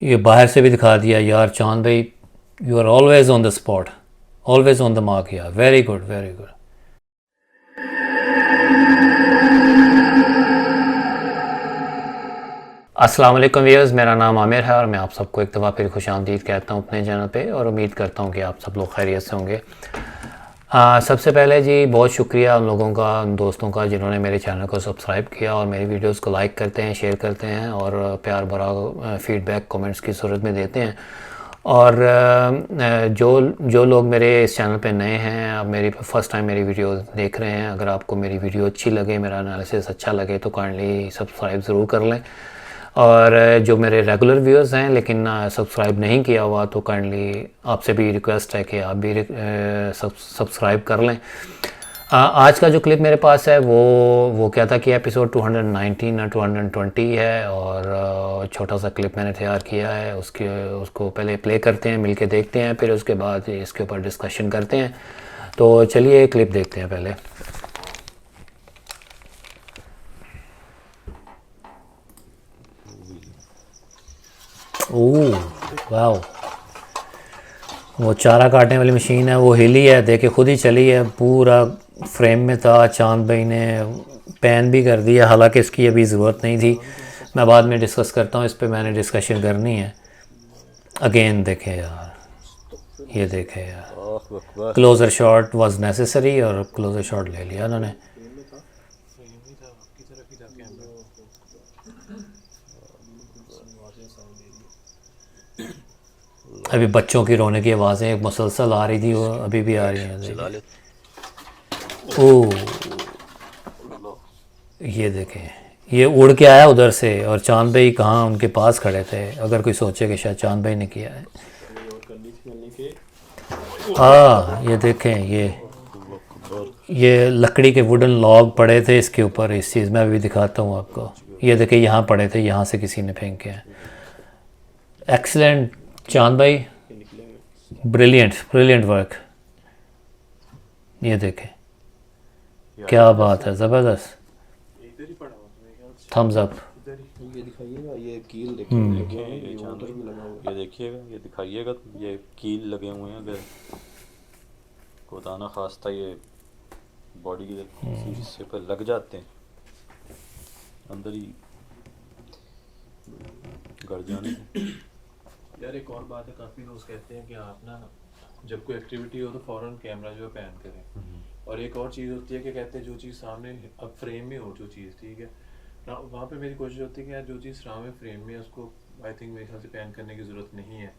ये बाहर से भी दिखा दिया यार चांद भाई। You are always on the spot, always on the mark यार। Very good, very good. अस्सलाम वालेकुम व्यूअर्स, मेरा नाम आमिर है और मैं आप सबको एक दफ़ा फिर खुश आमदीद कहता हूँ अपने चैनल पे और उम्मीद करता हूँ कि आप सब लोग खैरियत से होंगे। सबसे पहले जी बहुत शुक्रिया उन लोगों का, उन दोस्तों का जिन्होंने मेरे चैनल को सब्सक्राइब किया और मेरी वीडियोस को लाइक करते हैं, शेयर करते हैं और प्यार भरा फीडबैक कमेंट्स की सूरत में देते हैं। और जो जो लोग मेरे इस चैनल पे नए हैं, अब मेरी फ़र्स्ट टाइम मेरी वीडियो देख रहे हैं, अगर आपको मेरी वीडियो अच्छी लगे, मेरा एनालिसिस अच्छा लगे तो काइंडली सब्सक्राइब ज़रूर कर लें। और जो मेरे रेगुलर व्यूअर्स हैं लेकिन सब्सक्राइब नहीं किया हुआ तो काइंडली आपसे भी रिक्वेस्ट है कि आप भी सब्सक्राइब कर लें। आज का जो क्लिप मेरे पास है वो क्या था कि एपिसोड 219 या 220 है और छोटा सा क्लिप मैंने तैयार किया है। उसको पहले प्ले करते हैं, मिलके देखते हैं, फिर उसके बाद इसके ऊपर डिस्कशन करते हैं। तो चलिए क्लिप देखते हैं पहले। ओह वाह, वो चारा काटने वाली मशीन है, वो हिली है, देखे खुद ही चली है, पूरा फ्रेम में था। चांद भाई ने पैन भी कर दिया, हालांकि इसकी अभी ज़रूरत नहीं थी। मैं बाद में डिस्कस करता हूँ, इस पर मैंने डिस्कशन करनी है। अगेन देखे यार, ये देखे यार, क्लोज़र शॉट वाज नेसेसरी और क्लोज़र शॉट ले लिया उन्होंने। अभी बच्चों की रोने की आवाज़ें मुसलसल आ रही थी, वो अभी भी आ रही हैं। ओह ये देखें, ये उड़ के आया उधर से और चांद भाई कहाँ उनके पास खड़े थे। अगर कोई सोचे कि शायद चांद भाई ने किया है। हाँ ये देखें, ये लकड़ी के वुडन लॉग पड़े थे इसके ऊपर। इस चीज़ में अभी दिखाता हूँ आपको। ये देखें यहाँ पड़े थे, यहाँ से किसी ने फेंके हैं। एक्सीलेंट चांद भाई, ब्रिलियंट ब्रिलियंट वर्क। ये देखें क्या बात है, ज़बरदस्त। Thumbs up. ये दिखाइएगा, ये कील देखिएगा, ये देखिएगा, ये दिखाइएगा, ये कील लगे हुए हैं। अगर खुदा ना खास्ता ये बॉडी के किसी हिस्से पर लग जाते हैं, अंदर ही गड़ जाने को। यार एक और बात है, काफ़ी दोस्त कहते हैं कि आप ना जब कोई एक्टिविटी हो तो फ़ौरन कैमरा जो है पैन करें। और एक और चीज़ होती है कि कहते हैं जो चीज़ सामने अब फ्रेम में हो, जो चीज़ ठीक है ना, वहाँ पे मेरी कोशिश होती है कि यार जो चीज़ सामने फ्रेम में है उसको आई थिंक मेरे ख्याल से पैन करने की ज़रूरत नहीं है।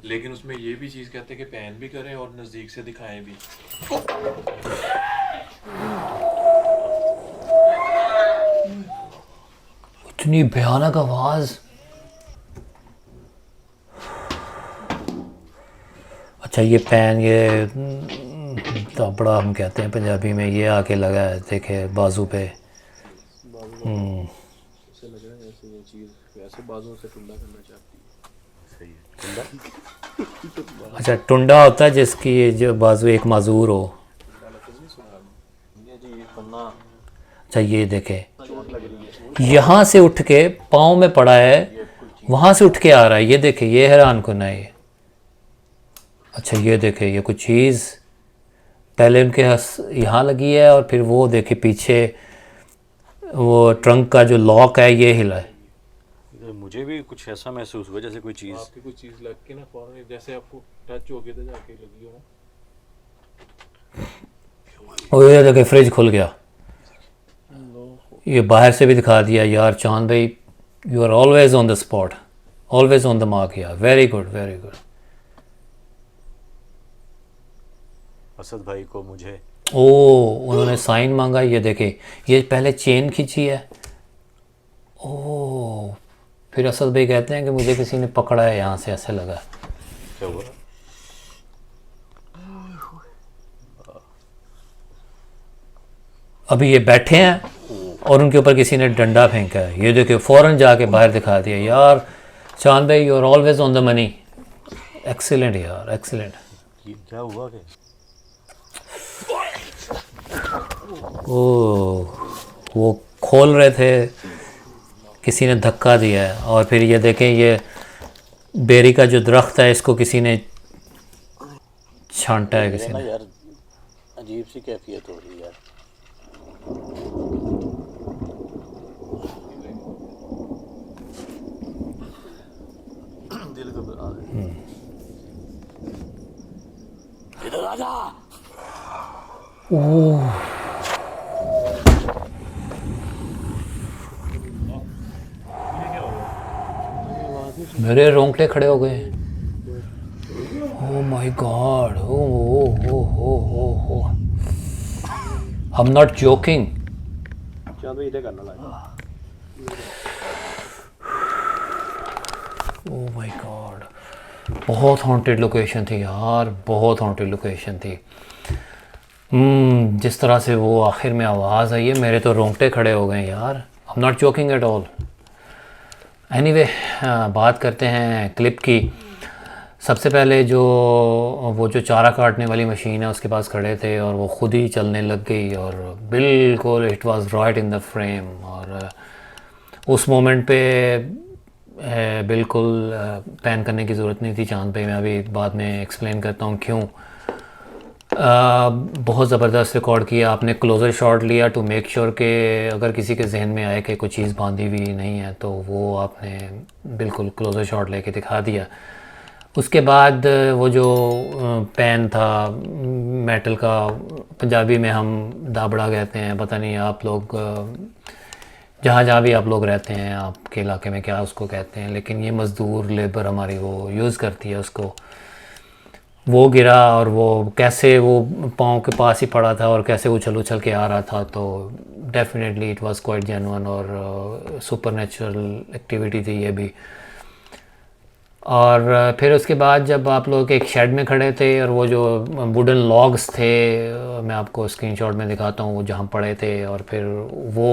लेकिन उसमें ये भी चीज़ कहते हैं कि पैन भी करें और नज़दीक से दिखाएं भी। इतनी भयानक आवाज़। अच्छा ये पैन, ये तापड़ा हम कहते हैं पंजाबी में, ये आके लगा है देखे बाजू पे। ऐसे लग रहा है जैसे ये चीज़ वैसे बाजुओं से टुंडा करना चाहती है। सही है। अच्छा टुंडा होता है जिसकी ये जो बाजू एक माजूर हो। ये जी पन्ना अच्छा ये देखे, यहाँ से उठ के पाँव में पड़ा है, वहाँ से उठ के आ रहा है। ये देखे, ये हैरान कुन है ये। अच्छा ये देखे, ये कुछ चीज़ पहले उनके यहाँ लगी है और फिर वो देखे पीछे वो ट्रंक का जो लॉक है ये हिला है। मुझे भी कुछ ऐसा महसूस हुआ जैसे कोई चीज़, आपकी कोई चीज़ लग के ना फौरन जैसे आपको टच हो गया तो जाके लगी हो ना। और ये देखे फ्रिज खुल गया। ये बाहर से भी दिखा दिया यार चांद भाई। You are always on the spot, always on the mark यार। Very good, very good. Asad भाई को मुझे ओ उन्होंने साइन मांगा। ये देखे, ये पहले चेन खींची है। ओ फिर असद भाई कहते हैं कि मुझे किसी ने पकड़ा है यहाँ से, ऐसे लगा। क्या हुआ? अभी ये बैठे हैं और उनके ऊपर किसी ने डंडा फेंका है। ये देखिए फ़ौरन जाके बाहर दिखा दिया यार चांद भाई, you are always on the money. Excellent यार, एक्सीलेंट। क्या हुआ कि ओह वो खोल रहे थे, किसी ने धक्का दिया है। और फिर ये देखें, ये बेरी का जो दरख्त है इसको किसी ने छांटा है ये किसी ना ने। यार अजीब सी कैफियत हो रही है यार। दिल घबरा रहा है। इधर आ जा। मेरे रोंगटे खड़े हो गए। Oh my God, oh I am not joking. चल भाई इधर करना लगा। ओह माय गॉड, बहुत हॉन्टेड लोकेशन थी यार, बहुत हॉन्टेड लोकेशन थी। जिस तरह से वो आखिर में आवाज़ आई है, मेरे तो रोंगटे खड़े हो गए यार। आई am not joking at all. Anyway, बात करते हैं क्लिप की। सबसे पहले वो जो चारा काटने वाली मशीन है उसके पास खड़े थे और वो ख़ुद ही चलने लग गई और बिल्कुल it was right in the frame. और उस मोमेंट पे बिल्कुल पैन करने की ज़रूरत नहीं थी चांद पे। मैं अभी बाद में एक्सप्लेन करता हूँ क्यों। बहुत ज़बरदस्त रिकॉर्ड किया आपने, क्लोज़र शॉट लिया टू मेक श्योर कि अगर किसी के जहन में आए कि कोई चीज़ बांधी हुई नहीं है तो वो आपने बिल्कुल क्लोज़र शॉट लेके दिखा दिया। उसके बाद वो जो पैन था मेटल का, पंजाबी में हम दाबड़ा कहते हैं, पता नहीं आप लोग जहाँ जहाँ भी आप लोग रहते हैं आपके इलाके में क्या उसको कहते हैं, लेकिन ये मज़दूर लेबर हमारी वो यूज़ करती है उसको। वो गिरा और वो कैसे वो पाँव के पास ही पड़ा था और कैसे उछल उछल के आ रहा था, तो definitely it was quite genuine और सुपरनेचुरल एक्टिविटी थी ये भी। और फिर उसके बाद जब आप लोग एक शेड में खड़े थे और वो जो वुडन लॉग्स थे, मैं आपको स्क्रीनशॉट में दिखाता हूँ, वो जहाँ पड़े थे और फिर वो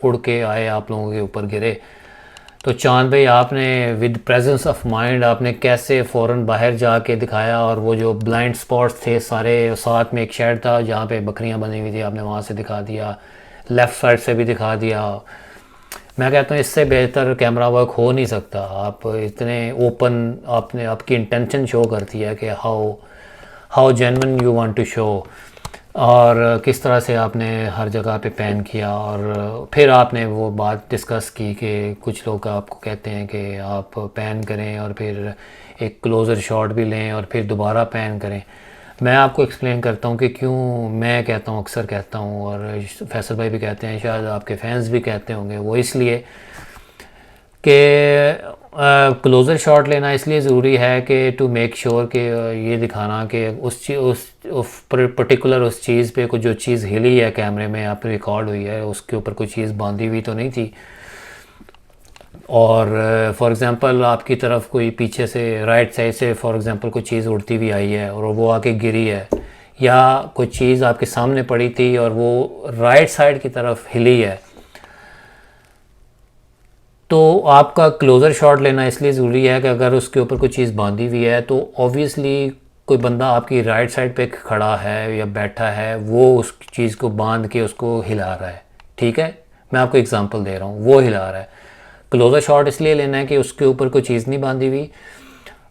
उड़ के आए आप लोगों के ऊपर गिरे, तो चांद भाई आपने विद प्रेजेंस ऑफ माइंड आपने कैसे फ़ौरन बाहर जाके दिखाया। और वो जो ब्लाइंड स्पॉट्स थे सारे, साथ में एक शेड था जहाँ पे बकरियाँ बनी हुई थी, आपने वहाँ से दिखा दिया, लेफ़्ट साइड से भी दिखा दिया। मैं कहता हूँ इससे बेहतर कैमरा वर्क हो नहीं सकता। आप इतने ओपन, आपने आपकी इंटेंशन शो करती है कि how genuine you want to show, और किस तरह से आपने हर जगह पे पैन किया। और फिर आपने वो बात डिस्कस की कि कुछ लोग आपको कहते हैं कि आप पैन करें और फिर एक क्लोज़र शॉट भी लें और फिर दोबारा पैन करें। मैं आपको एक्सप्लेन करता हूँ कि क्यों मैं कहता हूँ, अक्सर कहता हूँ, और फैसल भाई भी कहते हैं, शायद आपके फैंस भी कहते होंगे। वो इसलिए कि क्लोज़र शॉट लेना इसलिए ज़रूरी है कि टू मेक श्योर कि ये दिखाना कि उस पर्टिकुलर उस चीज़ पे कुछ जो चीज़ हिली है कैमरे में आप रिकॉर्ड हुई है, उसके ऊपर कोई चीज़ बांधी हुई तो नहीं थी। और फॉर एग्ज़ाम्पल आपकी तरफ कोई पीछे से राइट साइड से फॉर एग्ज़ाम्पल कोई चीज़ उड़ती हुई आई है और वो आके गिरी है, या कोई चीज़ आपके सामने पड़ी थी और वो राइट साइड की तरफ हिली है, तो आपका क्लोज़र शॉट लेना इसलिए ज़रूरी है कि अगर उसके ऊपर कोई चीज़ बांधी हुई है तो ऑब्वियसली कोई बंदा आपकी राइट साइड पे खड़ा है या बैठा है, वो उस चीज़ को बांध के उसको हिला रहा है। ठीक है, मैं आपको एग्जांपल दे रहा हूँ, वो हिला रहा है। क्लोज़र शॉट इसलिए लेना है कि उसके ऊपर कोई चीज़ नहीं बांधी हुई।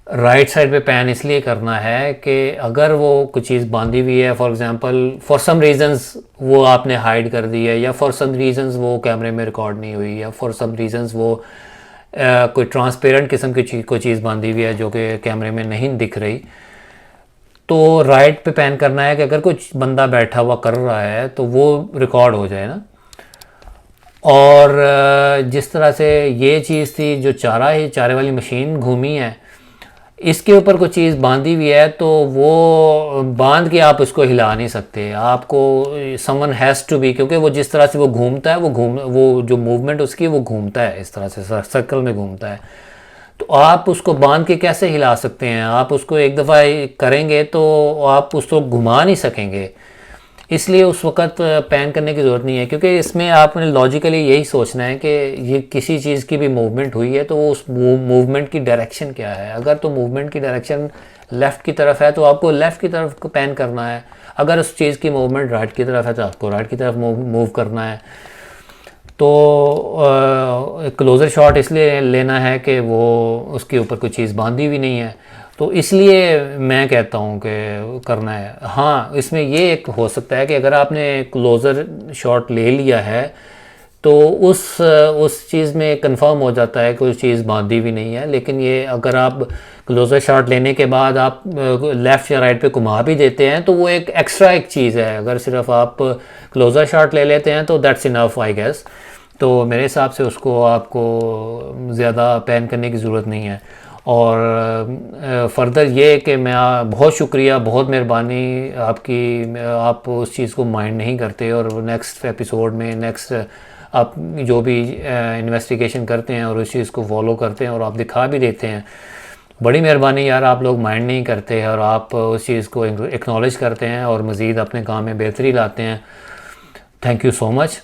राइट साइड पे पैन इसलिए करना है कि अगर वो कुछ चीज़ बांधी हुई है, for example for some reasons वो आपने हाइड कर दी है, या फॉर सम रीज़न्स वो कैमरे में रिकॉर्ड नहीं हुई, या फॉर सम रीज़न्स वो कोई ट्रांसपेरेंट किस्म की कोई चीज़ बांधी हुई है जो कि कैमरे में नहीं दिख रही, तो राइट पे पैन करना है कि अगर कुछ बंदा बैठा हुआ कर रहा है तो वो रिकॉर्ड हो जाए ना। और जिस तरह से ये चीज़ थी, जो चारे वाली मशीन घूमी है, इसके ऊपर कोई चीज़ बांधी हुई है तो वो बांध के आप उसको हिला नहीं सकते, आपको समवन हैज़ टू बी, क्योंकि वो जिस तरह से वो घूमता है, वो जो मूवमेंट उसकी वो घूमता है, इस तरह से सर्कल में घूमता है, तो आप उसको बांध के कैसे हिला सकते हैं? आप उसको एक दफ़ा करेंगे तो आप उसको घुमा नहीं सकेंगे, इसलिए उस वक़्त पैन करने की ज़रूरत नहीं है, क्योंकि इसमें आपने लॉजिकली यही सोचना है कि ये किसी चीज़ की भी मूवमेंट हुई है तो उस मूवमेंट की डायरेक्शन क्या है। अगर तो मूवमेंट की डायरेक्शन लेफ़्ट की तरफ है तो आपको लेफ़्ट की तरफ पैन करना है, अगर उस चीज़ की मूवमेंट राइट की तरफ है तो आपको राइट की तरफ मूव करना है। तो क्लोज़र शॉट इसलिए लेना है कि वो उसके ऊपर कोई चीज़ बांधी भी नहीं है, तो इसलिए मैं कहता हूँ कि करना है। हाँ, इसमें ये एक हो सकता है कि अगर आपने क्लोज़र शॉट ले लिया है तो उस चीज़ में कंफर्म हो जाता है कोई चीज़ बांधी भी नहीं है। लेकिन ये अगर आप क्लोज़र शॉट लेने के बाद आप लेफ़्ट या राइट पे घुमा भी देते हैं तो वो एक एक्स्ट्रा एक चीज़ है। अगर सिर्फ आप क्लोज़र शॉट ले लेते हैं तो दैट्स इनफ आई गेस। तो मेरे हिसाब से उसको आपको ज़्यादा पैन करने की ज़रूरत नहीं है। और फर्दर ये कि मैं बहुत शुक्रिया, बहुत मेहरबानी आपकी, आप उस चीज़ को माइंड नहीं करते और नेक्स्ट एपिसोड में नेक्स्ट आप जो भी इन्वेस्टिगेशन करते हैं और उस चीज़ को फॉलो करते हैं और आप दिखा भी देते हैं। बड़ी मेहरबानी यार, आप लोग माइंड नहीं करते और आप उस चीज़ को एक्नॉलेज करते हैं और मज़ीद अपने काम में बेहतरी लाते हैं। Thank you so much.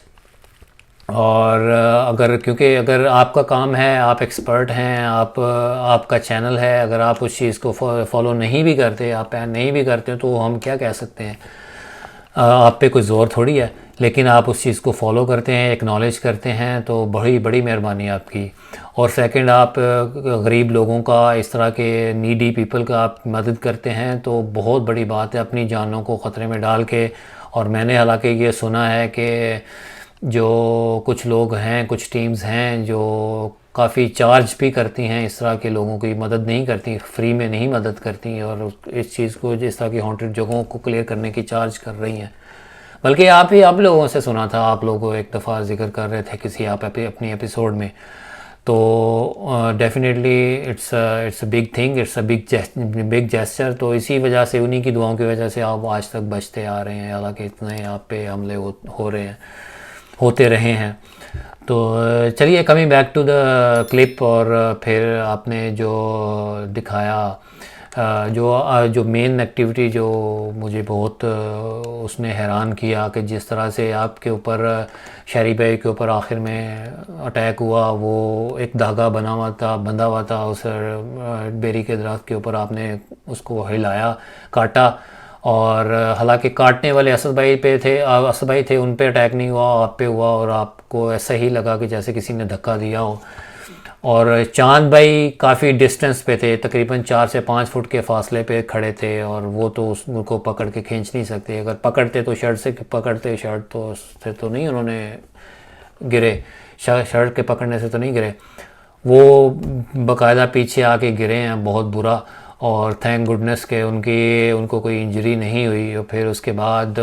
और क्योंकि अगर आपका काम है, आप एक्सपर्ट हैं, आपका चैनल है, अगर आप उस चीज़ को फॉलो नहीं भी करते, आप पैन नहीं भी करते तो हम क्या कह सकते हैं, आप पे कोई ज़ोर थोड़ी है। लेकिन आप उस चीज़ को फॉलो करते हैं, एक्नॉलेज करते हैं, तो बड़ी बड़ी मेहरबानी आपकी। और सेकंड, आप गरीब लोगों का, इस तरह के नीडी पीपल का आप मदद करते हैं तो बहुत बड़ी बात है, अपनी जानों को ख़तरे में डाल के। और मैंने हालांकि ये सुना है कि जो कुछ लोग हैं, कुछ टीम्स हैं जो काफ़ी चार्ज भी करती हैं, इस तरह के लोगों की मदद नहीं करती, फ्री में नहीं मदद करती और इस चीज़ को, जिस तरह की हॉन्टेड जगहों को क्लियर करने की चार्ज कर रही हैं। बल्कि आप लोगों से सुना था, आप लोगों एक दफ़ा जिक्र कर रहे थे किसी आप अपनी एपिसोड में। तो definitely it's a big thing, it's a big gesture. तो इसी वजह से, उन्हीं की दुआओं की वजह से आप आज तक बचते आ रहे हैं, हालांकि इतने आप पे हमले हो रहे हैं, होते रहे हैं। तो चलिए, coming back to the clip, और फिर आपने जो दिखाया, जो मेन एक्टिविटी जो मुझे बहुत उसने हैरान किया कि जिस तरह से आपके ऊपर, शहरी भाई के ऊपर आखिर में अटैक हुआ, वो एक धागा बंधा हुआ था उस बेरी के दरख्त के ऊपर, आपने उसको हिलाया, काटा। और हालांकि काटने वाले असद भाई थे, उन पे अटैक नहीं हुआ, आप पे हुआ और आपको ऐसा ही लगा कि जैसे किसी ने धक्का दिया हो। और चांद भाई काफ़ी डिस्टेंस पे थे, तकरीबन 4 से 5 फुट के फासले पे खड़े थे और वो तो उसको पकड़ के खींच नहीं सकते। अगर पकड़ते तो शर्ट से पकड़ते, शर्ट तो से तो नहीं उन्होंने गिरे, शर्ट के पकड़ने से तो नहीं गिरे, वो बाकायदा पीछे आके गिरे हैं बहुत बुरा। और थैंक गुडनेस के उनको कोई इंजरी नहीं हुई। और फिर उसके बाद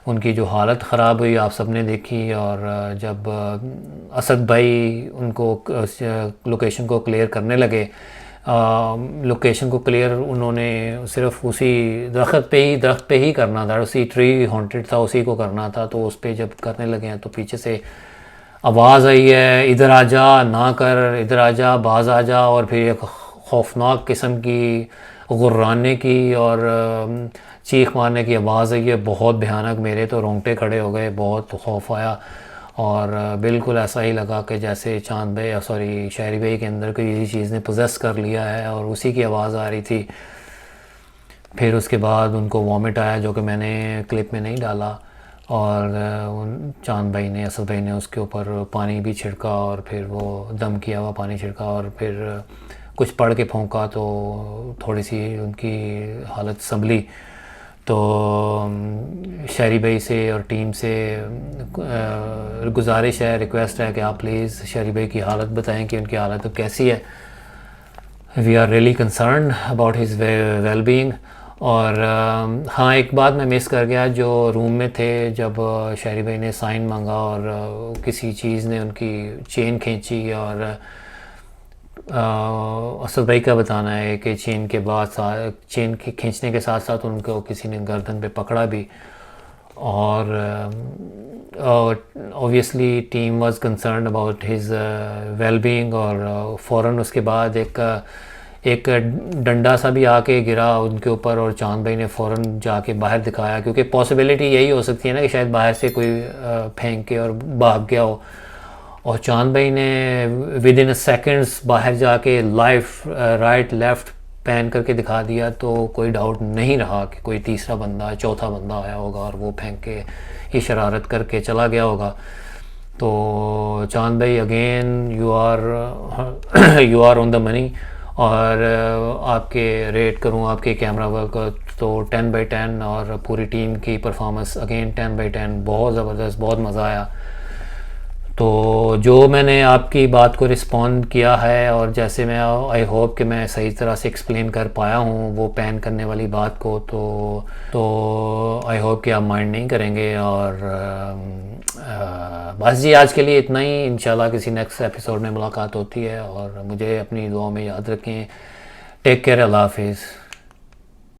उनकी जो हालत ख़राब हुई आप सबने देखी। और जब असद भाई उनको लोकेशन को क्लियर करने लगे, लोकेशन को क्लियर उन्होंने सिर्फ उसी दरख्त पे ही करना था, उसी ट्री हॉन्टेड था, उसी को करना था। तो उस पर जब करने लगे हैं तो पीछे से आवाज़ आई है, इधर आ जा, ना कर, इधर आ जा, बाज आ जा। और फिर एक खौफनाक किस्म की गुर्राने की और चीख मारने की आवाज़ आई है, बहुत भयानक। मेरे तो रोंगटे खड़े हो गए, बहुत खौफ आया। और बिल्कुल ऐसा ही लगा कि जैसे शहरी भाई के अंदर कोई यही चीज़ ने पोजेस कर लिया है और उसी की आवाज़ आ रही थी। फिर उसके बाद उनको वॉमिट आया, जो कि मैंने क्लिप में नहीं डाला। और चांद भाई ने, असद भाई ने उसके ऊपर पानी भी छिड़का और फिर वो दम किया हुआ पानी छिड़का और फिर कुछ पढ़ के फूंका तो थोड़ी सी उनकी हालत संभली। तो शहरी भाई से और टीम से गुजारिश है, रिक्वेस्ट है कि आप प्लीज़ शहरी भाई की हालत बताएं कि उनकी हालत कैसी है। We are really concern about his well being. और हाँ, एक बात मैं मिस कर गया, जो रूम में थे जब शहरी भाई ने साइन मांगा और किसी चीज़ ने उनकी चेन खींची। और असद भाई का बताना है कि चेन के खींचने के साथ साथ उनको किसी ने गर्दन पे पकड़ा भी। और obviously team was concern about his well being. और फ़ौरन उसके बाद एक डंडा सा भी आके गिरा उनके ऊपर और चांद भाई ने फ़ौरन जाके बाहर दिखाया, क्योंकि पॉसिबिलिटी यही हो सकती है ना कि शायद बाहर से कोई फेंक के और भाग गया हो। और चांद भाई ने विद इन सेकंड्स बाहर जाके लाइव राइट लेफ़्ट पैन करके दिखा दिया, तो कोई डाउट नहीं रहा कि कोई तीसरा बंदा, चौथा बंदा आया होगा और वो फेंक के ये शरारत करके चला गया होगा। तो चांद भाई again you are on the money. और आपके रेट करूं आपके कैमरा वर्क तो 10/10, और पूरी टीम की परफॉर्मेंस अगेन 10/10, बहुत ज़बरदस्त, बहुत मज़ा आया। तो जो मैंने आपकी बात को रिस्पॉन्ड किया है, और जैसे मैं आई होप कि मैं सही तरह से एक्सप्लेन कर पाया हूँ वो पैन करने वाली बात को, तो आई होप कि आप माइंड नहीं करेंगे। और बस जी आज के लिए इतना ही। इंशाल्लाह किसी नेक्स्ट एपिसोड में मुलाकात होती है, और मुझे अपनी दुआओं में याद रखें। टेक केयर, अल्लाह हाफिज़।